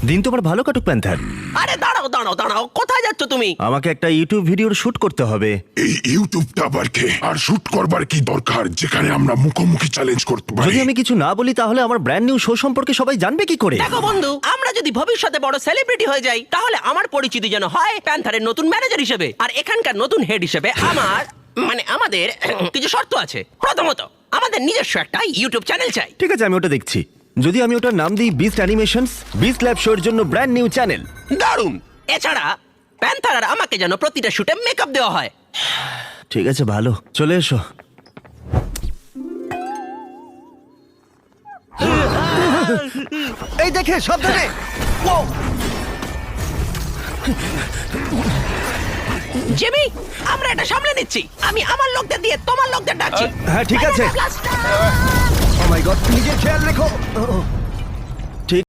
দিন তোমার ভালো কাটুক প্যান্থার। আরে দাঁড়াও দাঁড়াও দাঁড়াও, কোথায় যাচ্ছ তুমি? আমাকে একটা ইউটিউব ভিডিওর শুট করতে হবে। এই ইউটিউবটা আবার কে? আর শুট করবার কি দরকার যেখানে আমরা মুখোমুখি চ্যালেঞ্জ করতে পারি? যদি আমি কিছু না বলি তাহলে আমার ব্র্যান্ড নিউ শো সম্পর্কে সবাই জানবে কি করে? দেখো বন্ধু, আমরা যদি ভবিষ্যতে বড় সেলিব্রিটি হয়ে যাই তাহলে আমার পরিচিতি যেন হয় প্যান্থারের নতুন ম্যানেজার হিসেবে, আর এখানকার নতুন হেড হিসেবে আমাদের কিছু শর্ত আছে। প্রথমত, আমাদের নিজস্ব একটা ইউটিউব চ্যানেল চাই। ঠিক আছে, আমি ওটা দেখছি। যদি আমি ওটার নাম দিই বিস্ট অ্যানিমেশনস, বিস্ট ল্যাব শোর জন্য ব্র্যান্ড নিউ চ্যানেল। দারুণ। এছাড়া প্যান্থার আর আমাকে যেন প্রতিটা শুটে মেকআপ দেওয়া হয়। ঠিক আছে, ভালো, চলে এসো। এই দেখে সাবধানে। জিমি, আমরা এটা সামলে নিচ্ছি। আমি আমার লোকদের দিয়ে তোমার লোকদের ডাকছি। হ্যাঁ ঠিক আছে। ও মাই গড, নিজের খেয়াল রেখো।